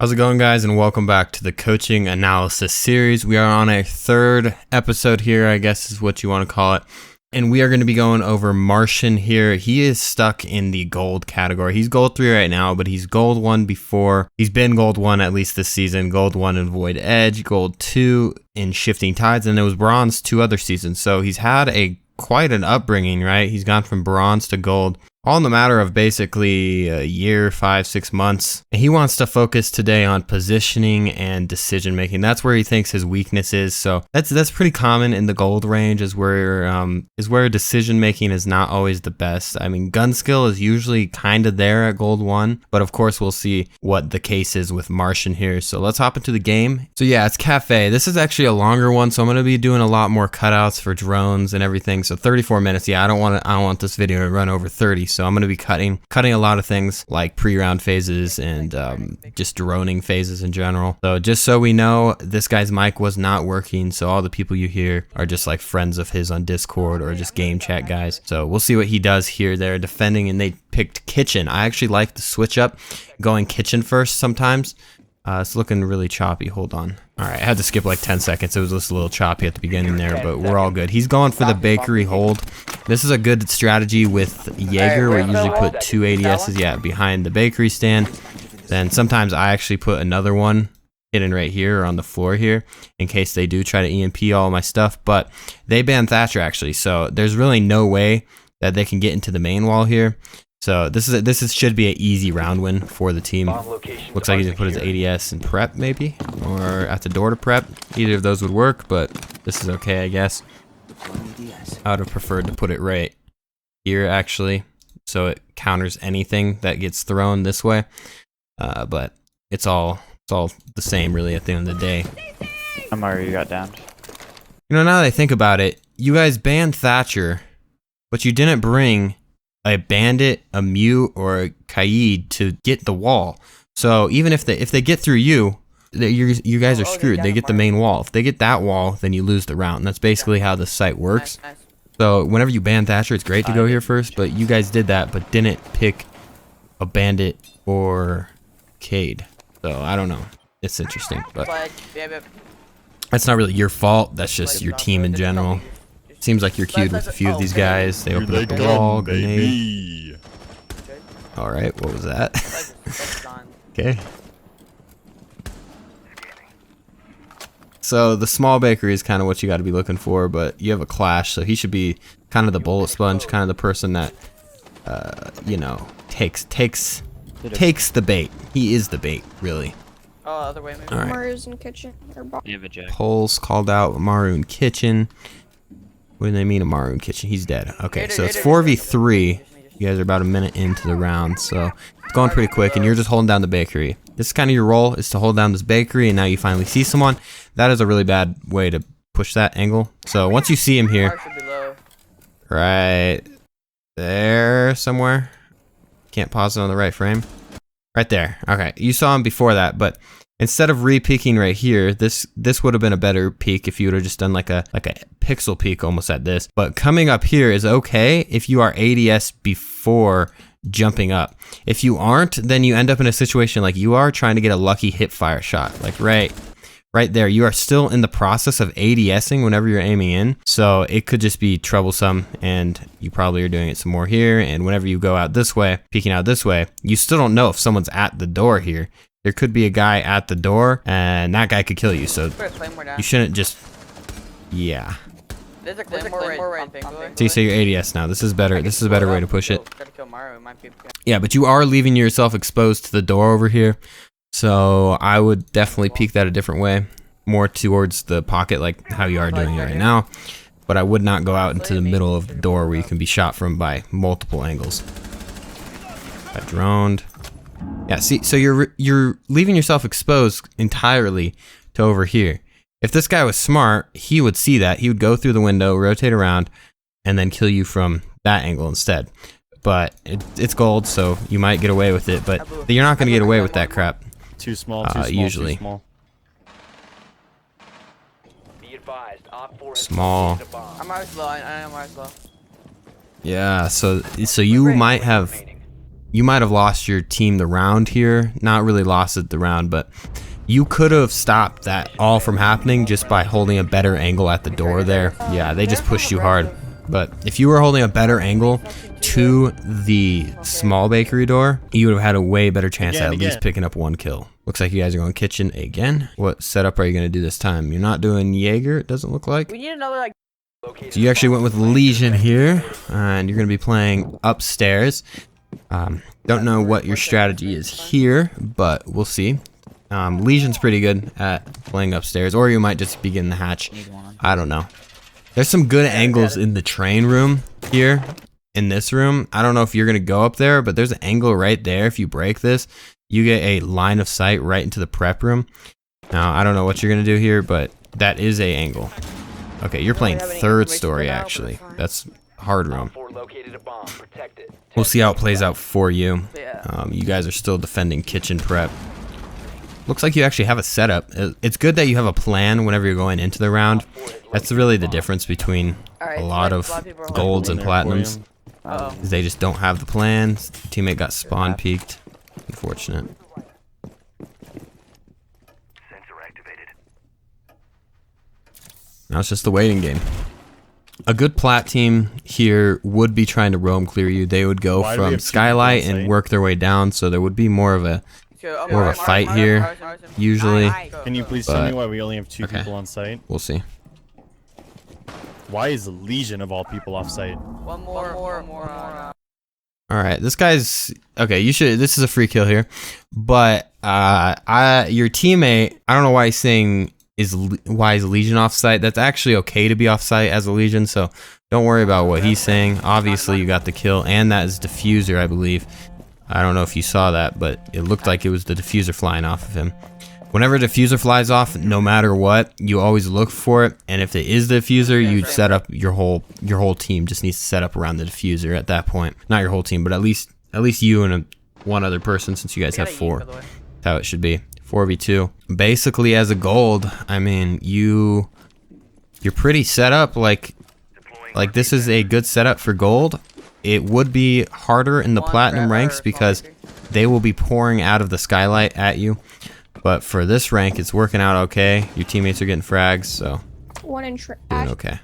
How's it going, guys, and welcome back to the coaching analysis series. We are on a third episode here, I guess is what you want to call it. And we are going to be going over Martian here. He is stuck in the gold category. He's gold 3 right now, but he's gold 1 before. He's been gold 1 at least this season. Gold 1 in Void Edge, gold 2 in Shifting Tides, and it was bronze 2 other seasons. So he's had quite an upbringing, right? He's gone from bronze to gold, all in the matter of basically a year, 5-6 months. And he wants to focus today on positioning and decision making. That's where he thinks his weakness is. So that's pretty common in the gold range, is where decision making is not always the best. I mean, gun skill is usually kind of there at gold 1, but of course we'll see what the case is with Martian here. So let's hop into the game. So yeah, it's Cafe. This is actually a longer one, so I'm going to be doing a lot more cutouts for drones and everything. So 34 minutes. Yeah, I don't want this video to run over 30. So I'm going to be cutting a lot of things like pre-round phases and just droning phases in general. So just so we know, this guy's mic was not working. So all the people you hear are just like friends of his on Discord or just game chat guys. So we'll see what he does here. They're defending and they picked kitchen. I actually like the switch up going kitchen first sometimes. It's looking really choppy. Hold on. All right, I had to skip like 10 seconds. It was just a little choppy at the beginning there, but we're all good. He's going for the bakery hold. This is a good strategy with Jaeger. We usually put 2 ADSs, behind the bakery stand. Then sometimes I actually put another one hidden right here or on the floor here in case they do try to EMP all my stuff. But they banned Thatcher actually, so there's really no way that they can get into the main wall here. So this should be an easy round win for the team. Looks like he just put his ADS in prep maybe, or at the door to prep. Either of those would work, but this is okay, I guess. I would have preferred to put it right here actually, so it counters anything that gets thrown this way. But it's all the same really at the end of the day. Amari, you got downed. You know, now that I think about it, you guys banned Thatcher, but you didn't bring a bandit, a mute, or a Kaid to get the wall. So even if they get through you guys are screwed. They get the main wall. If they get that wall, then you lose the round. And that's basically how the site works. So whenever you ban Thatcher, it's great to go here first, but you guys did that, but didn't pick a bandit or Kaid. So I don't know. It's interesting, but that's not really your fault. That's just your team in general. Seems like you're queued with a few of these guys. They open up the wall, grenade. Alright, what was that? Okay. So the small bakery is kind of what you got to be looking for, but you have a clash, so he should be kind of the bullet sponge, kind of the person that, you know, takes the bait. He is the bait, really. Oh, other way maybe. All right. Maru's in kitchen. You have a Jack. Pulse called out Maru in kitchen. What do they mean Amaru in kitchen? He's dead. Okay, so it's 4v3. You guys are about a minute into the round, so it's going pretty quick, and you're just holding down the bakery. This is kind of your role, is to hold down this bakery, and now you finally see someone. That is a really bad way to push that angle. So once you see him here, right there somewhere. Can't pause it on the right frame. Right there. Okay, you saw him before that, but instead of re-peeking right here, this would have been a better peek if you would have just done like a pixel peek almost at this. But coming up here is okay if you are ADS before jumping up. If you aren't, then you end up in a situation like you are trying to get a lucky hip fire shot. Like right there, you are still in the process of ADSing whenever you're aiming in. So it could just be troublesome, and you probably are doing it some more here. And whenever you go out this way, peeking out this way, you still don't know if someone's at the door here. There could be a guy at the door, and that guy could kill you, so you shouldn't just... Yeah. There's a claymore right. So you say your ADS now. This is better. This is a better way to push it. Yeah, but you are leaving yourself exposed to the door over here, so I would definitely peek that a different way, more towards the pocket like how you are doing it right now. But I would not go out into the middle of the door where you can be shot from by multiple angles. Got droned. Yeah, see, so you're leaving yourself exposed entirely to over here. If this guy was smart, he would see that. He would go through the window, rotate around, and then kill you from that angle instead. But it's gold, so you might get away with it, but you're not going to get away with that crap. Too small, too small, usually. Too small. Small. I'm already slow. I am already slow. Yeah, so you might have you might have lost your team the round here. Not really lost it the round, but you could have stopped that all from happening just by holding a better angle at the door there. Yeah, they just pushed you hard. But if you were holding a better angle to the small bakery door, you would have had a way better chance at least picking up 1 kill. Looks like you guys are going kitchen again. What setup are you going to do this time? You're not doing Jaeger, it doesn't look like. We need another like. So you actually went with Legion here, and you're going to be playing upstairs. Don't know what your strategy is here, but we'll see. Legion's pretty good at playing upstairs, or you might just begin the hatch. I don't know. There's some good angles in the train room here, in this room. I don't know if you're going to go up there, but there's an angle right there. If you break this, you get a line of sight right into the prep room. Now, I don't know what you're going to do here, but that is a angle. Okay, you're playing 3rd story, actually. That's hard room. We'll see how it plays out for you. You guys are still defending kitchen prep. Looks like you actually have a setup. It's good that you have a plan whenever you're going into the round. That's really the difference between a lot of golds and platinums. Is they just don't have the plans. Teammate got spawn peeked. Unfortunate. Now it's just the waiting game. A good plat team here would be trying to roam clear you. They would go from skylight and work their way down, so there would be more of a fight here, usually. Can you please tell me why we only have 2 people on site? We'll see. Why is Legion of all people off site? One more. Alright, this guy's... Okay, this is a free kill here. But, your teammate, I don't know why he's saying... why is Legion off site? That's actually okay to be off site as a Legion, so don't worry about what he's saying. Obviously, you got the kill, and that is diffuser, I believe. I don't know if you saw that, but it looked like it was the diffuser flying off of him. Whenever the diffuser flies off, no matter what, you always look for it, and if it is the diffuser, you set up your whole team just needs to set up around the diffuser at that point. Not your whole team, but at least you and one other person, since you guys have 4. That's how it should be. 4v2. Basically, as a gold, I mean, you're pretty set up. Like this is a good setup for gold. It would be harder in the platinum ranks because they will be pouring out of the skylight at you. But for this rank, it's working out okay. Your teammates are getting frags, so doing okay.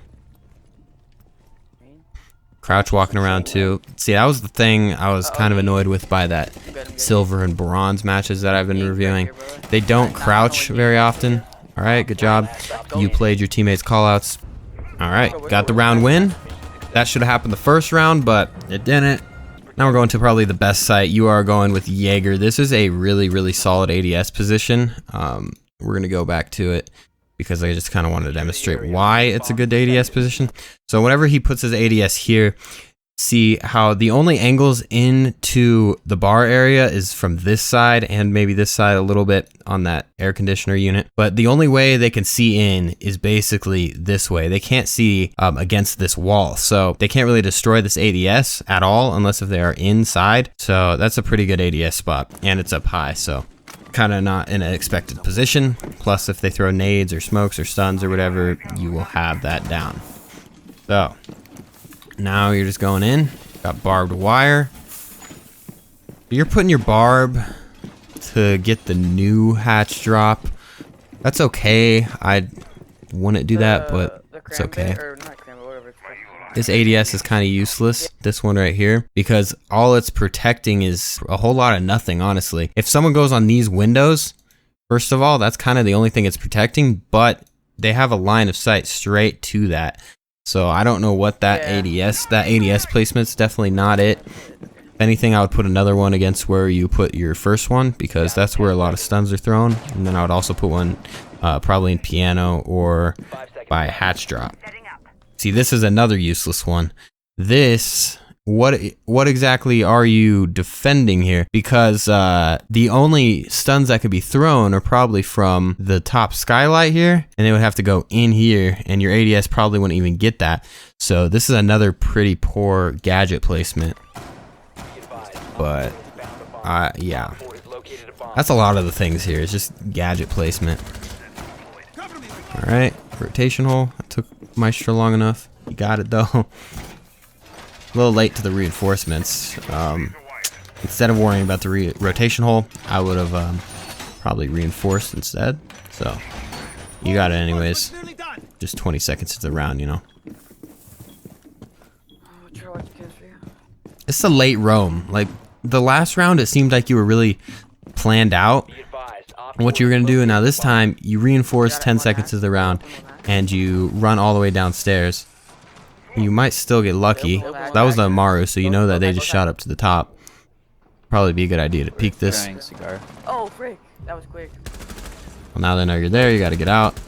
Crouch walking around too. See, that was the thing I was kind of annoyed with by that silver and bronze matches that I've been reviewing. They don't crouch very often. All right, good job. You played your teammates' callouts. All right, got the round win. That should have happened the first round, but it didn't. Now we're going to probably the best site. You are going with Jaeger. This is a really, really solid ADS position. We're going to go back to it because I just kind of wanted to demonstrate why it's a good ADS position. So whenever he puts his ADS here, see how the only angles into the bar area is from this side and maybe this side a little bit on that air conditioner unit. But the only way they can see in is basically this way. They can't see against this wall. So they can't really destroy this ADS at all unless if they are inside. So that's a pretty good ADS spot, and it's up high. So kind of not in an expected position. Plus, if they throw nades or smokes or stuns or whatever, you will have that down. So now you're just going in. Got barbed wire. You're putting your barb to get the new hatch drop. That's okay. I wouldn't do that, but it's okay. This ADS is kind of useless, this one right here, because all it's protecting is a whole lot of nothing, honestly. If someone goes on these windows, first of all, that's kind of the only thing it's protecting, but they have a line of sight straight to that. So I don't know what that ADS placement's definitely not it. If anything, I would put another one against where you put your first one, because that's where a lot of stuns are thrown. And then I would also put one probably in piano or by hatch drop. See, this is another useless one. This, what exactly are you defending here? Because the only stuns that could be thrown are probably from the top skylight here, and they would have to go in here, and your ADS probably wouldn't even get that. So this is another pretty poor gadget placement. But, yeah. That's a lot of the things here. It's just gadget placement. Alright, rotation hole. That took Maestro long enough. You got it though. A little late to the reinforcements. Instead of worrying about the rotation hole, I would have probably reinforced instead. So you got it anyways. Just 20 seconds to the round, you know. It's a late roam. Like the last round, it seemed like you were really planned out what you were gonna do, and now this time you reinforce 10 seconds to the round and you run all the way downstairs. You might still get lucky. That was the Maru, so you know that they just shot up to the top. Probably be a good idea to peek this. Oh, frick. That was quick. Well, now they know you're there. You got to get out.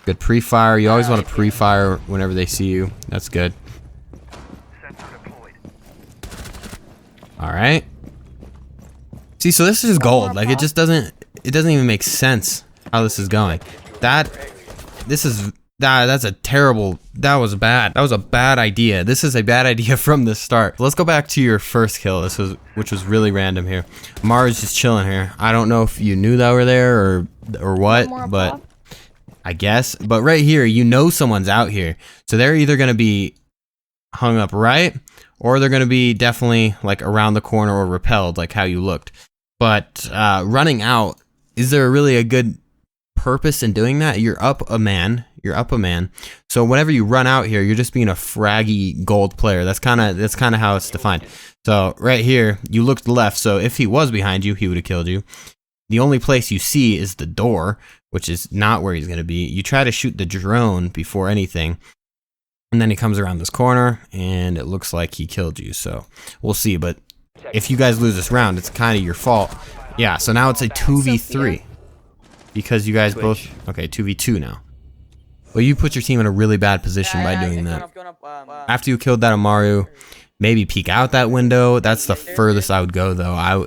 Good pre-fire. You always want to pre-fire whenever they see you. That's good. All right. See, so this is gold. Like it just doesn't. It doesn't even make sense how this is going. That's a terrible. That was bad. That was a bad idea. This is a bad idea from the start. Let's go back to your first kill. Which was really random here. Mara's just chilling here. I don't know if you knew that were there or what, but I guess. But right here, you know someone's out here, so they're either gonna be hung up right, or they're gonna be definitely like around the corner or repelled, like how you looked. But running out, is there really a good purpose in doing that? You're up a man. So whenever you run out here, you're just being a fraggy gold player. That's kind of how it's defined. So right here, you looked left. So if he was behind you, he would have killed you. The only place you see is the door, which is not where he's going to be. You try to shoot the drone before anything, and then he comes around this corner, and it looks like he killed you. So we'll see. But if you guys lose this round, it's kind of your fault. Yeah, so now it's a 2v3. Because you guys both... Okay, 2v2 now. Well, you put your team in a really bad position by doing that. After you killed that Amaru, maybe peek out that window. That's the furthest I would go, though.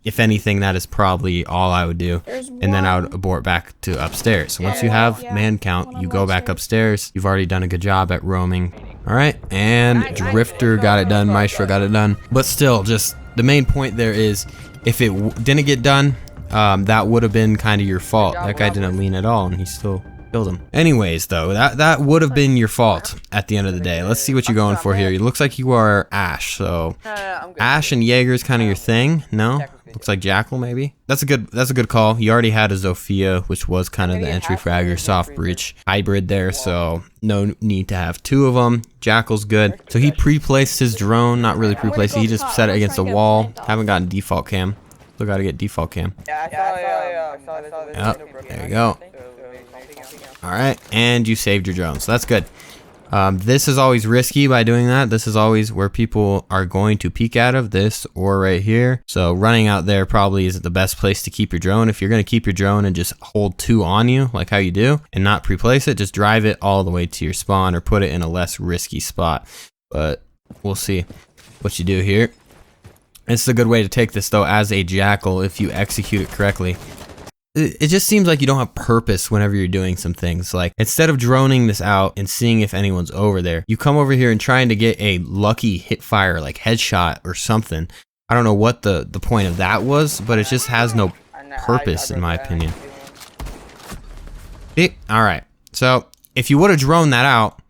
If anything, that is probably all I would do. And then I would abort back to upstairs. So once you have man count, you go back upstairs. You've already done a good job at roaming. All right, and Drifter got it done. Maestro got it done. But still, just the main point there is, if it didn't get done, that would have been kind of your fault. That guy didn't lean at all, and he still killed him. Anyways, though, that would have been your fault at the end of the day. Let's see what you're going for here. It looks like you are Ash, so Ash and Jaeger is kind of your thing. No, looks like Jackal maybe. That's a good call. You already had a Zofia, which was kind of the entry fragger soft breach hybrid there, so no need to have two of them. Jackal's good. So he pre-placed his drone, not really pre-placed. He just set it against the wall. Haven't gotten default cam. Still got to get default cam. Yep, there you go. Alright, and you saved your drone, so that's good. This is always risky by doing that. This is always where people are going to peek out of this or right here. So running out there probably isn't the best place to keep your drone. If you're going to keep your drone and just hold two on you, like how you do, and not pre-place it, just drive it all the way to your spawn or put it in a less risky spot. But we'll see what you do here. It's a good way to take this, though, as a Jackal if you execute it correctly. It just seems like you don't have purpose whenever you're doing some things. Like, instead of droning this out and seeing if anyone's over there, you come over here and trying to get a lucky hit fire, like headshot or something. I don't know what the point of that was, but it just has no purpose, in my opinion. Alright, so if you would have droned that out,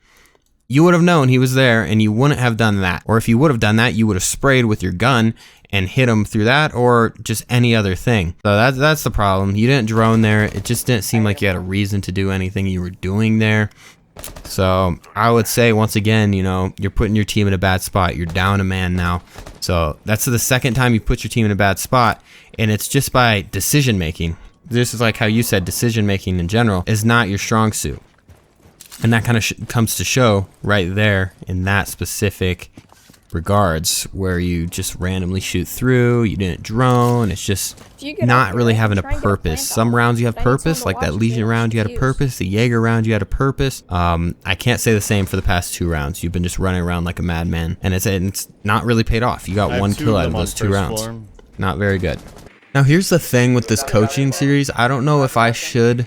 you would have known he was there, and you wouldn't have done that. Or if you would have done that, you would have sprayed with your gun and hit him through that, or just any other thing. So that's the problem. You didn't drone there. It just didn't seem like you had a reason to do anything you were doing there. So I would say, once again, you know, you're putting your team in a bad spot. You're down a man now. So that's the second time you put your team in a bad spot, and it's just by decision making. This is like how you said decision making in general is not your strong suit. And that kind of comes to show right there in that specific regards, where you just randomly shoot through, you didn't drone. It's just not really having a purpose. Some rounds you have purpose, like that Legion round you had a purpose, the Jaeger round you had a purpose. I can't say the same for the past 2 rounds. You've been just running around like a madman, and it's not really paid off. You got 1 kill out of those 2 rounds. Not very good. Now here's the thing with this coaching series. I don't know if I should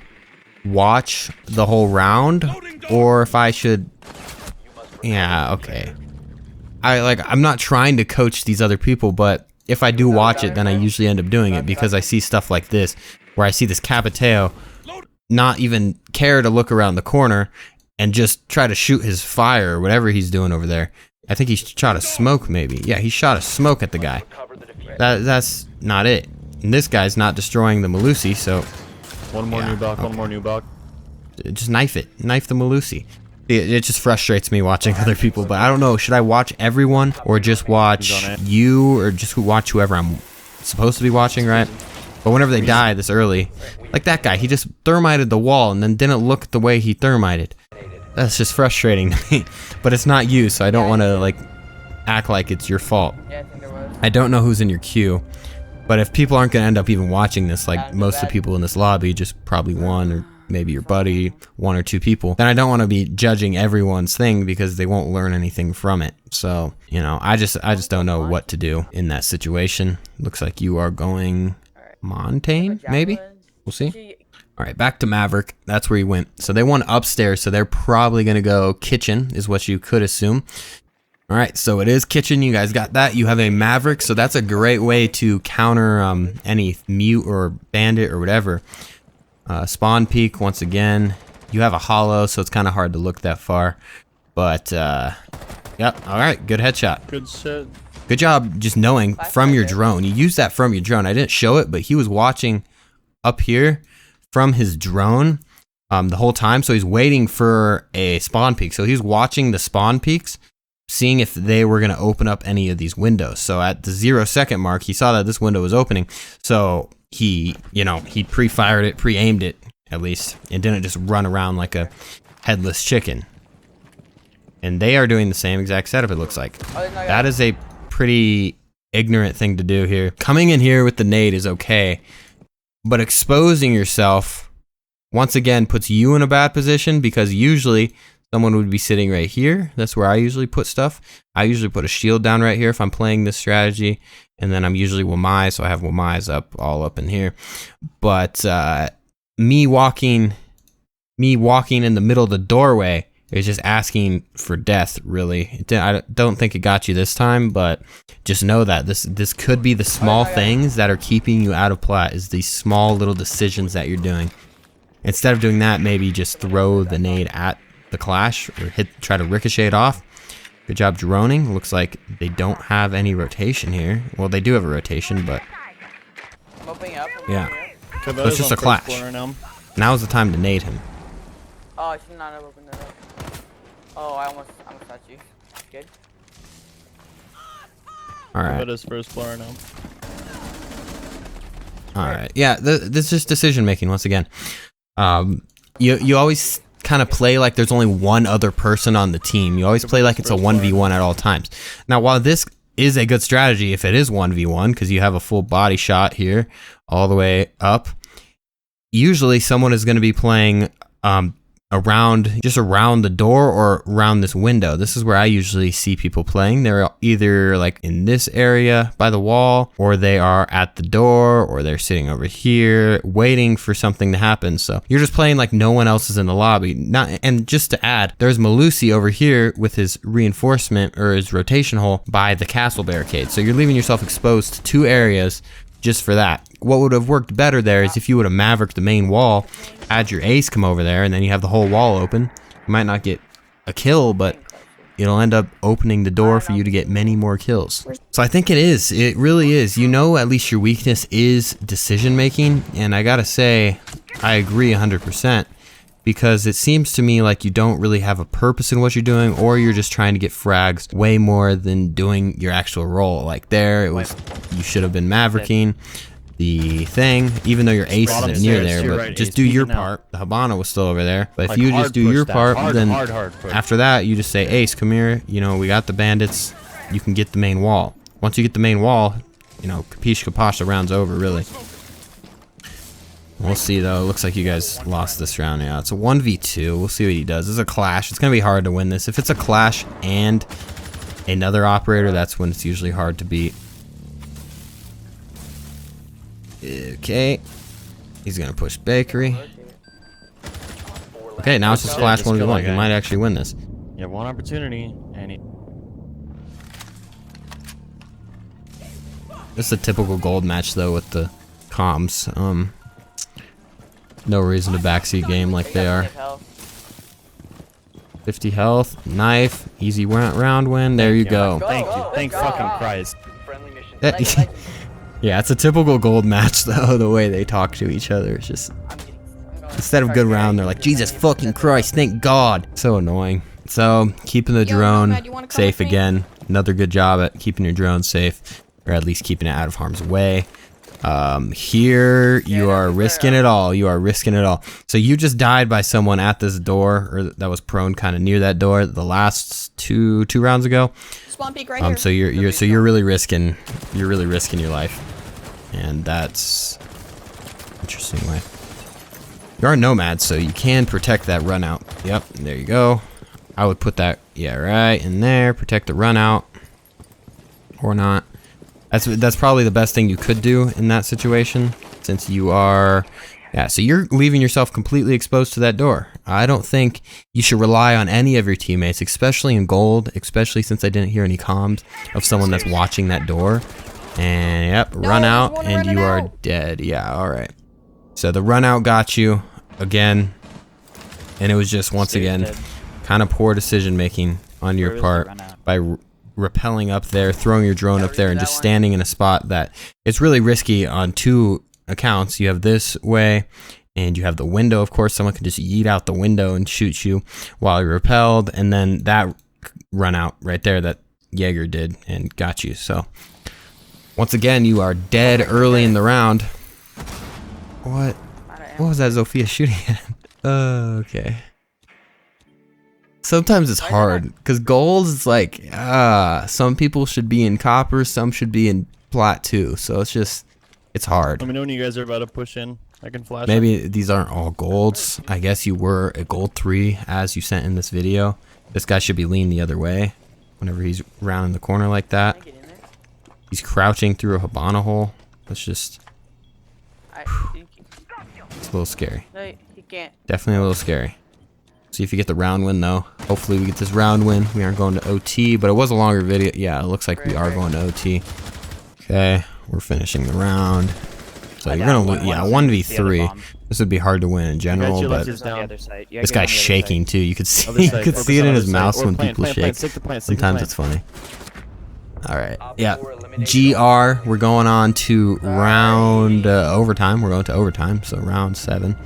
watch the whole round or if I should. Yeah, okay. I'm not trying to coach these other people, but if I do watch it, then I usually end up doing it because I see stuff like this, where I see this Capiteo not even care to look around the corner and just try to shoot his fire or whatever he's doing over there. I think he shot a smoke maybe. Yeah, he shot a smoke at the guy. That's not it. And this guy's not destroying the Malusi, so One more Yeah, new block. okay. One more new block. just knife it. Knife the Malusi. It just frustrates me watching other people, but I don't know. Should I watch everyone or just watch Who's on it? you or just watch whoever I'm supposed to be watching, right? But whenever they die this early, like that guy, he just thermited the wall and then didn't look the way he thermited. That's just frustrating to me. But it's not you, so I don't want to like act like it's your fault. Yeah, I think there was. I don't know who's in your queue, but if people aren't going to end up even watching this, like most of the people in this lobby, just probably one or maybe your buddy, one or two people, then I don't want to be judging everyone's thing because they won't learn anything from it. So, you know, I just don't know what to do in that situation. Looks like you are going Montaigne, maybe? We'll see. All right, back to Maverick. That's where he went. So they went upstairs, so they're probably going to go kitchen, is what you could assume. All right, so it is kitchen. You guys got that. You have a Maverick, so that's a great way to counter any mute or bandit or whatever. Spawn peek, once again. You have a hollow, so it's kind of hard to look that far. But, yep, all right, good headshot. Good shit. Good job just knowing from your drone. You used that from your drone. I didn't show it, but he was watching up here from his drone the whole time. So he's waiting for a spawn peek. So he's watching the spawn peaks, seeing if they were going to open up any of these windows. So at the 0-second mark, he saw that this window was opening. So he, you know, he pre-fired it, pre-aimed it at least, and didn't just run around like a headless chicken. And they are doing the same exact setup, it looks like. That is a pretty ignorant thing to do here. Coming in here with the nade is okay, but exposing yourself once again puts you in a bad position because usually someone would be sitting right here. That's where I usually put stuff. I usually put a shield down right here if I'm playing this strategy, and then I'm usually Wamai, so I have Wamai's all up in here. But me walking in the middle of the doorway is just asking for death, really. I don't think it got you this time, but just know that this could be the small things that are keeping you out of plat, is these small little decisions that you're doing. Instead of doing that, maybe just throw the nade at the clash or try to ricochet it off. Good job droning. Looks like they don't have any rotation here. Well, they do have a rotation, but I'm opening up. yeah. So it's just a clash. Now's the time to nade him. Oh, I should not have opened that up. Oh, I almost got you. Good. All right. That is first floor now. All right. Yeah, this is just decision making once again. You always kind of play like there's only one other person on the team. You always play like it's a 1v1 at all times. Now, while this is a good strategy if it is 1v1 because you have a full body shot here all the way up, usually someone is going to be playing around the door or around this window. This is where I usually see people playing. They're either like in this area by the wall, or they are at the door, or they're sitting over here waiting for something to happen. So you're just playing like no one else is in the lobby. And just to add, there's Malusi over here with his reinforcement or his rotation hole by the castle barricade. So you're leaving yourself exposed to two areas just for that. What would have worked better there is if you would have mavericked the main wall, had your ace come over there, and then you have the whole wall open. You might not get a kill, but it'll end up opening the door for you to get many more kills. So I think it really is. You know, at least your weakness is decision making, and I gotta say, I agree 100%. Because it seems to me like you don't really have a purpose in what you're doing, or you're just trying to get frags way more than doing your actual role. Like there, it was, you should have been mavericking the thing, even though your ace isn't near there, but just do your part. The Habana was still over there, but if you just do your part, then after that, you just say, Ace, come here, you know, we got the bandits, you can get the main wall. Once you get the main wall, you know, capiche capoche, the round's over, really. We'll see, though. It looks like you guys lost this round. Yeah, it's a 1v2. We'll see what he does. This is a clash. It's going to be hard to win this. If it's a clash and another operator, that's when it's usually hard to beat. Okay. He's going to push bakery. Okay, now it's just clash 1v1. He might actually win this. You have one opportunity, and This is a typical gold match, though, with the comms. No reason to backseat game like they are. 50 health, knife, easy round win. There you go. Thank you. Thank Good fucking job. Christ. Yeah, it's a typical gold match though. The way they talk to each other, it's just instead of good round, they're like, Jesus fucking Christ, thank God. So annoying. So keeping the drone Nomad, you wanna come safe with me? again. Another good job at keeping your drone safe, or at least keeping it out of harm's way. Here you are risking it all. You are risking it all. So you just died by someone at this door, or that was prone kind of near that door. The last two rounds ago. Spawn peak right here. So you're really risking your life, and that's interesting way. You are Nomad, so you can protect that run out. Yep, there you go. I would put that right in there. Protect the run out, or not. That's probably the best thing you could do in that situation, since you are, yeah, so you're leaving yourself completely exposed to that door. I don't think you should rely on any of your teammates, especially in gold, especially since I didn't hear any comms of someone that's watching that door. And yep, run out, and you are dead. Yeah, all right. So the run out got you again, and it was just once again kind of poor decision making on your part by rappelling up there, throwing your drone up there, and just standing in a spot that it's really risky on two accounts. You have this way, and you have the window, of course. Someone can just yeet out the window and shoot you while you're repelled, and then that run out right there that Jaeger did and got you. So once again, you are dead early in the round. What was that Zofia shooting at? Okay. Sometimes it's hard because gold is like, some people should be in copper, some should be in plat too. So it's hard. Let me know when you guys are about to push in. I can flash. Maybe these aren't all golds. I guess you were a gold 3 as you sent in this video. This guy should be leaning the other way whenever he's rounding the corner like that. He's crouching through a Habana hole. That's just, it's a little scary. No, he can't. Definitely a little scary. See if you get the round win though. Hopefully we get this round win. We aren't going to OT, but it was a longer video. Yeah, it looks like we are going to OT. Okay, we're finishing the round. So you're gonna lose. Yeah, 1v3. This would be hard to win in general, but this guy's shaking too. You could see, see it in his mouth when people shake. Sometimes it's funny. All right. Yeah. GR. We're going on to round overtime. We're going to overtime. So round 7.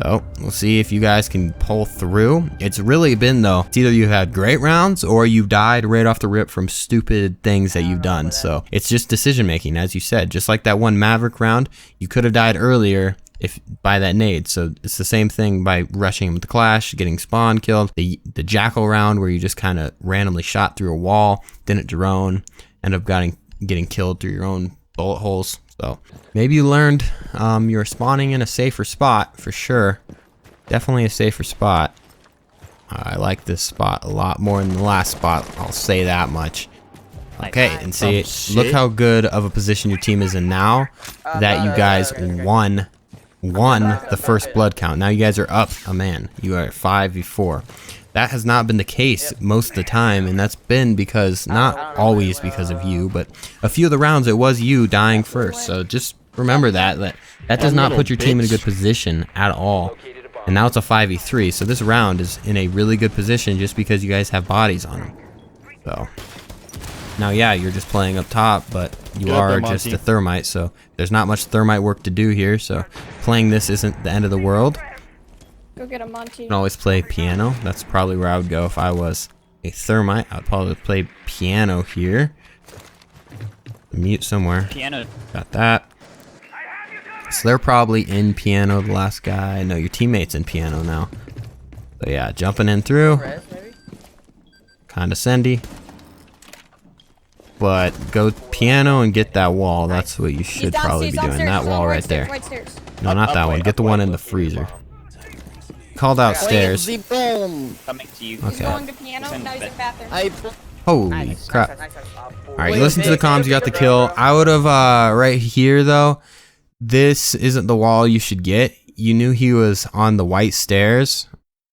So we'll see if you guys can pull through. It's really been though, it's either you've had great rounds or you've died right off the rip from stupid things that you've done. So it's just decision making, as you said. Just like that one Maverick round, you could have died earlier if by that nade. So it's the same thing by rushing him with the clash, getting spawn killed. The Jackal round where you just kind of randomly shot through a wall, didn't drone, end up getting killed through your own bullet holes. So maybe you learned you're spawning in a safer spot for sure. Definitely a safer spot. I like this spot a lot more than the last spot. I'll say that much. Okay, and see, look how good of a position your team is in now that you guys won the first blood count. Now you guys are up a man. You are 5v4. That has not been the case most of the time, and that's been because, not always because of you, but a few of the rounds it was you dying first. So just remember that does not put your team in a good position at all. And now it's a 5v3, so this round is in a really good position just because you guys have bodies on them. So now, yeah, you're just playing up top, but you are just a thermite, so there's not much thermite work to do here. So playing this isn't the end of the world. Go get a Monty. You can always play piano. That's probably where I would go if I was a thermite. I would probably play piano here. Mute somewhere. Piano. Got that. So they're probably in piano, the last guy. No, your teammate's in piano now. So yeah, jumping in through. Kinda sendy. But go piano and get that wall. That's what you should probably be doing. That wall right there. No, not that one. Get the one in the freezer. Called out stairs. Coming to you. He's going to piano, now he's in bathroom. Holy crap. Alright, you listen to the comms, you got the kill. I would have, right here though, this isn't the wall you should get. You knew he was on the white stairs,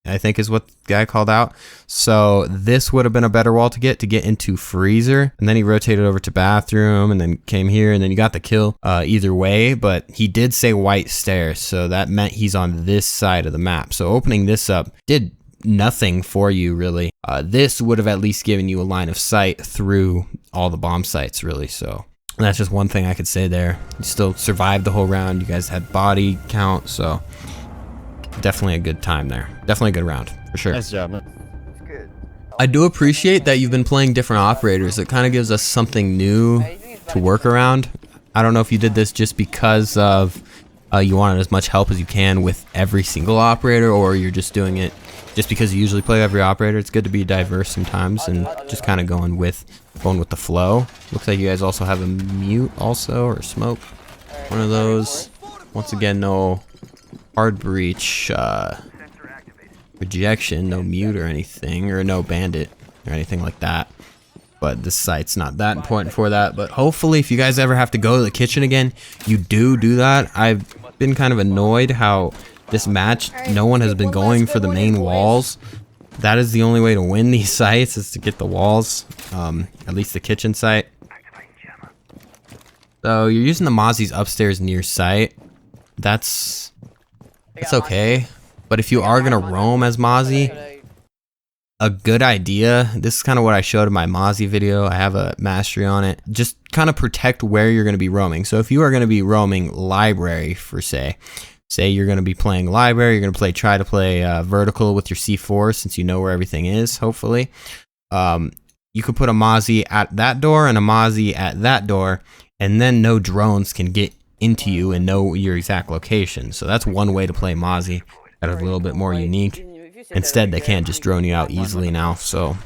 I think is what the guy called out. So this would have been a better wall to get into freezer. And then he rotated over to bathroom and then came here and then you got the kill either way. But he did say white stairs. So that meant he's on this side of the map. So opening this up did nothing for you really. This would have at least given you a line of sight through all the bomb sites really. So that's just one thing I could say there. You still survived the whole round. You guys had body count, so definitely a good time there. Definitely a good round for sure. Nice job, man. I do appreciate that you've been playing different operators. It kind of gives us something new to work around. I don't know if you did this just because of you wanted as much help as you can with every single operator, or you're just doing it just because you usually play every operator. It's good to be diverse sometimes and just kind of going with the flow. Looks like you guys also have a mute also, or smoke. One of those. Once again, no hard breach, rejection, no mute or anything, or no bandit or anything like that. But this site's not that important for that. But hopefully if you guys ever have to go to the kitchen again, you do that. I've been kind of annoyed how this match, no one has been going for the main walls. That is the only way to win these sites, is to get the walls, at least the kitchen site. So you're using the Mozzie's upstairs near site. That's okay. But if you are gonna roam as Mozzie, a good idea, this is kind of what I showed in my Mozzie video, I have a mastery on it, just kind of protect where you're going to be roaming. So if you are going to be roaming library for say you're going to be playing library, you're going to try to play vertical with your C4, since you know where everything is, hopefully. You could put a Mozzie at that door and a Mozzie at that door, and then no drones can get into you and know your exact location. So that's one way to play Mozzie, that is a little bit more unique. Instead, they can't just drone you out easily now, so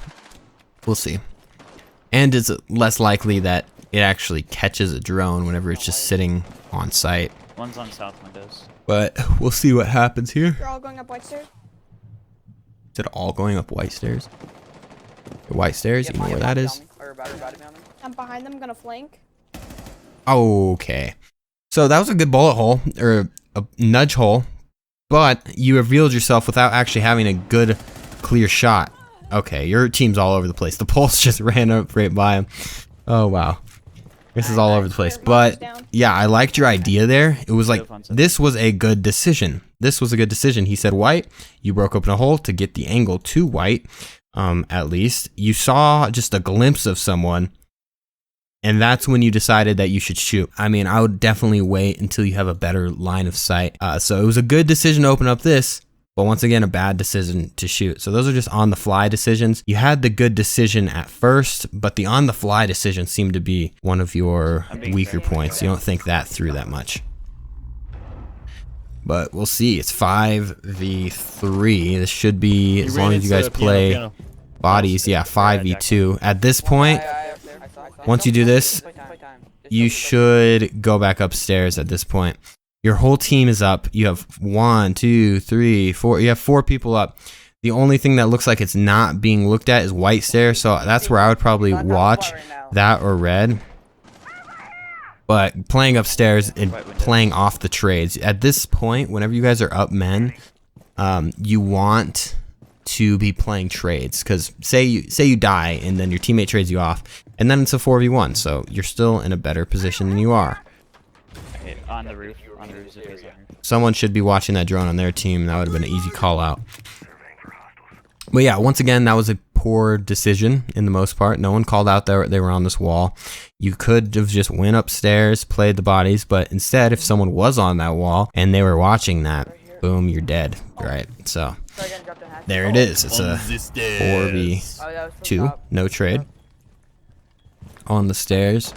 we'll see. And it's less likely that it actually catches a drone whenever it's just sitting on site. One's on south windows. But we'll see what happens here. You're all going up white stairs? Is it all going up white stairs? The white stairs, you know where that is? I'm behind them, gonna flank. Okay. So that was a good bullet hole, or a nudge hole. But you revealed yourself without actually having a good, clear shot. Okay, your team's all over the place. The pulse just ran up right by him. Oh, wow. This is all over the place. But, yeah, I liked your idea there. It was like, this was a good decision. This was a good decision. He said white. You broke open a hole to get the angle to white, at least. You saw just a glimpse of someone, and that's when you decided that you should shoot. I mean, I would definitely wait until you have a better line of sight. So it was a good decision to open up this, but once again, a bad decision to shoot. So those are just on-the-fly decisions. You had the good decision at first, but the on-the-fly decision seemed to be one of your weaker points. You don't think that through that much. But we'll see. It's 5v3. This should be, as long as you guys play bodies, yeah, 5v2. At this point, once you do this, you should go back upstairs at this point. Your whole team is up. You have 1, 2, 3, 4. You have 4 people up. The only thing that looks like it's not being looked at is white stairs. So that's where I would probably watch that, or red. But playing upstairs and playing off the trades. At this point, whenever you guys are up men, you want to be playing trades, because say you die and then your teammate trades you off, and then it's a 4v1, so you're still in a better position than you are. Okay, on the roof. Someone should be watching that drone on their team. That would have been an easy call out. But yeah, once again, that was a poor decision in the most part. No one called out that they were on this wall. You could have just went upstairs, played the bodies, but instead, if someone was on that wall and they were watching that, boom, you're dead. Right? So there it is. It's a 4v2, no trade. On the stairs.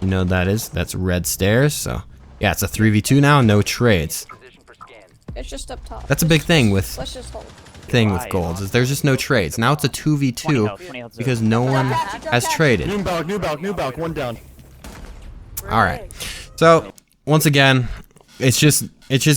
You know what that is? That's red stairs. So yeah, it's a 3v2 now, no trades. It's just up top. That's a big thing with Let's just hold. golds, is there's just no trades. Now it's a 2v2 because no one has traded. New balk, one down. Alright. So once again, it's just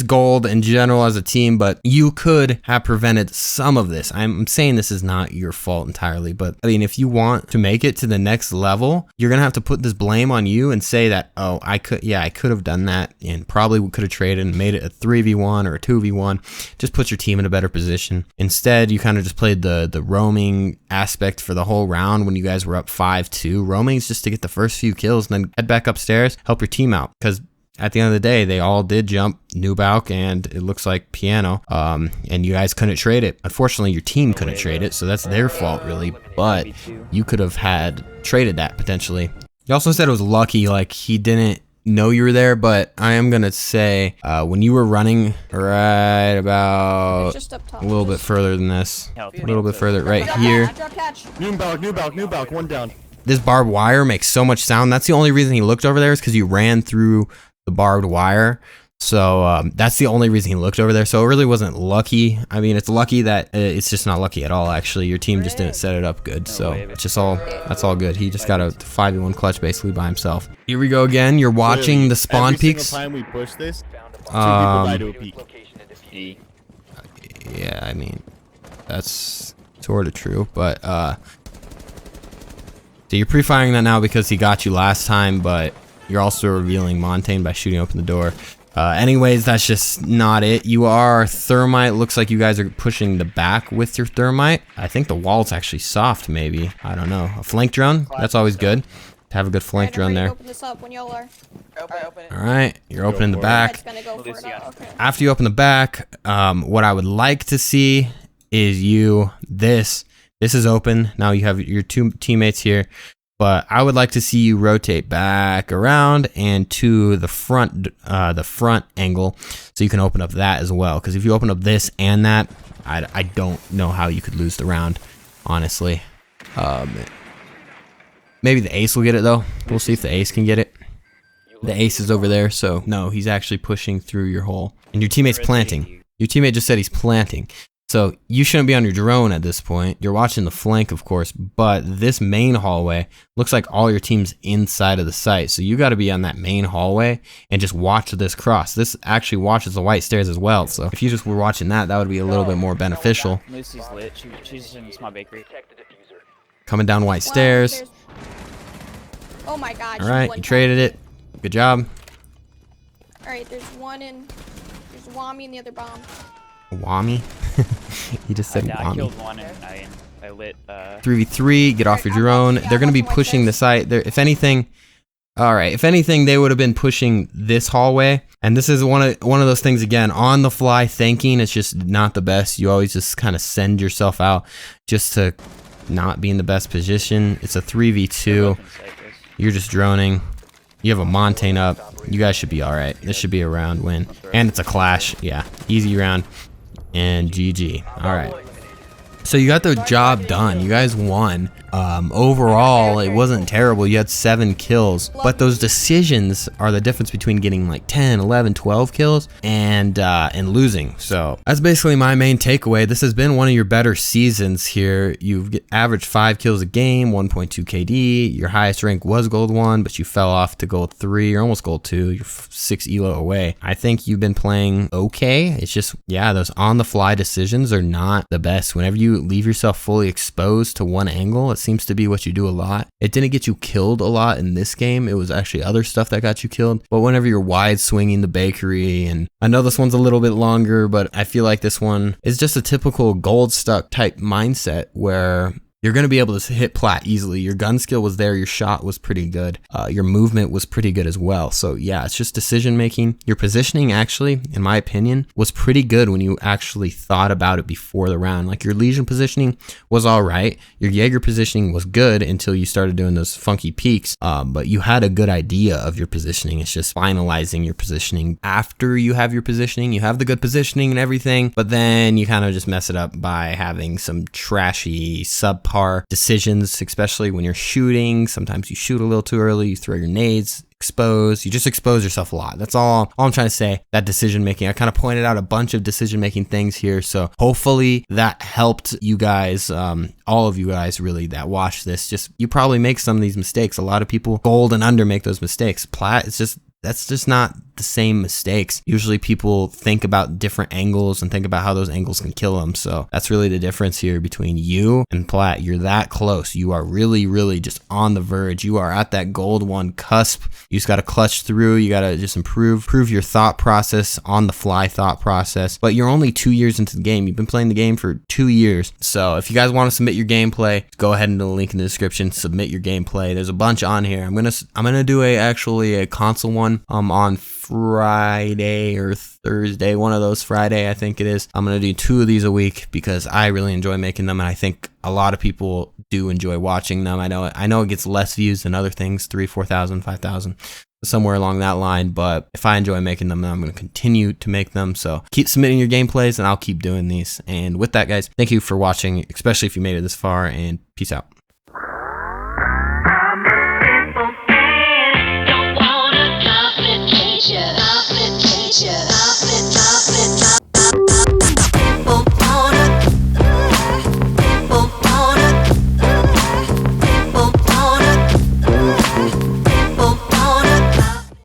gold in general as a team, but you could have prevented some of this. I'm saying this is not your fault entirely, but I mean, if you want to make it to the next level, you're gonna have to put this blame on you and say that, oh, I could have done that and probably could have traded and made it a 3v1 or a 2v1. Just put your team in a better position. Instead, you kind of just played the roaming aspect for the whole round when you guys were up 5-2. Roaming is just to get the first few kills and then head back upstairs, help your team out, because at the end of the day, they all did jump Nubauk and it looks like Piano. And you guys couldn't trade it. Unfortunately, your team couldn't trade it, so that's their fault, really. But you could have had traded that potentially. You also said it was lucky, like he didn't know you were there, but I am gonna say when you were running right about Just up top. a little bit further than this, Yeah, a little bit further right Drop here. catch, drop catch. Nubauk, one down. This barbed wire makes so much sound. That's the only reason he looked over there is because you ran through the barbed wire. So that's the only reason he looked over there. So it really wasn't lucky. I mean, it's lucky that it's just not lucky at all, actually. Your team just didn't set it up good. So it's just that's all good. He just got a 5v1 clutch basically by himself. Here we go again. You're watching the spawn peaks. Every single time we push this, 2 people die to a peak. E. Yeah, I mean, that's sort of true. But so you're pre-firing that now because he got you last time, but you're also revealing Montaigne by shooting open the door. Anyways, that's just not it. You are thermite. Looks like you guys are pushing the back with your thermite. I think the wall's actually soft, maybe. I don't know. A flank drone? That's always good. To have a good flank drone there. Open this up when y'all are. Open it. All right, you're opening the back. It's gonna go for it. Oh, okay. After you open the back, what I would like to see is this is open. Now you have your 2 teammates here. But I would like to see you rotate back around and to the front angle so you can open up that as well. Because if you open up this and that, I don't know how you could lose the round, honestly. Maybe the ace will get it though. We'll see if the ace can get it. The ace is over there, so no, he's actually pushing through your hole. And your teammate's planting. Your teammate just said he's planting. So you shouldn't be on your drone at this point. You're watching the flank, of course, but this main hallway looks like all your team's inside of the site. So you got to be on that main hallway and just watch this cross. This actually watches the white stairs as well. So if you just were watching that, that would be a little bit more beneficial. Mozzie's lit. She's in my bakery. Coming down white stairs. Oh my god. All right, you traded it. Good job. All right, there's Wami and the other bomb. Wami? He just said I Wami. killed one and I lit 3v3, get off your drone. They're going to be pushing the site. If anything, all right, if anything, they would have been pushing this hallway. And this is one of those things, again, on the fly thinking. It's just not the best. You always just kind of send yourself out just to not be in the best position. It's a 3v2. You're just droning. You have a Montaigne up. You guys should be all right. This should be a round win. And it's a clash. Yeah, easy round. And GG. All right. So you got the job done. You guys won. Overall, it wasn't terrible. You had 7 kills. But those decisions are the difference between getting like 10, 11, 12 kills and losing. So that's basically my main takeaway. This has been one of your better seasons here. You've averaged 5 kills a game, 1.2 KD. Your highest rank was gold 1, but you fell off to gold 3 or almost gold 2. You're 6 elo away. I think you've been playing okay. It's just, yeah, those on the fly decisions are not the best. Whenever you leave yourself fully exposed to one angle, it seems to be what you do a lot. It didn't get you killed a lot in this game. It was actually other stuff that got you killed. But whenever you're wide swinging the bakery, and I know this one's a little bit longer, but I feel like this one is just a typical gold stuck type mindset where you're going to be able to hit plat easily. Your gun skill was there. Your shot was pretty good. Your movement was pretty good as well. So yeah, it's just decision making. Your positioning actually, in my opinion, was pretty good when you actually thought about it before the round. Like your Legion positioning was all right. Your Jaeger positioning was good until you started doing those funky peaks. But you had a good idea of your positioning. It's just finalizing your positioning. After you have your positioning, you have the good positioning and everything, but then you kind of just mess it up by having some trashy subpar decisions, especially when you're shooting. Sometimes you shoot a little too early, you throw your nades, you just expose yourself a lot. That's all I'm trying to say. That decision making, I kind of pointed out a bunch of decision making things here, so hopefully that helped you guys, all of you guys really that watch this. Just, you probably make some of these mistakes. A lot of people gold and under make those mistakes. Plat, that's just not the same mistakes. Usually people think about different angles and think about how those angles can kill them. So that's really the difference here between you and plat. You're that close. You are really, really just on the verge. You are at that gold 1 cusp. You just got to clutch through. You got to just improve your thought process, on the fly thought process. But you're only 2 years into the game. You've been playing the game for 2 years. So if you guys want to submit your gameplay, go ahead and the link in the description, submit your gameplay. There's a bunch on here. I'm gonna do a console one one on Friday or Thursday, one of those. Friday, I think it is. I'm going to do 2 of these a week because I really enjoy making them, and I think a lot of people do enjoy watching them. I know it gets less views than other things, 3,000, 4,000, 5,000, somewhere along that line, but if I enjoy making them, then I'm going to continue to make them. So keep submitting your gameplays and I'll keep doing these. And with that, guys, thank you for watching, especially if you made it this far, and peace out.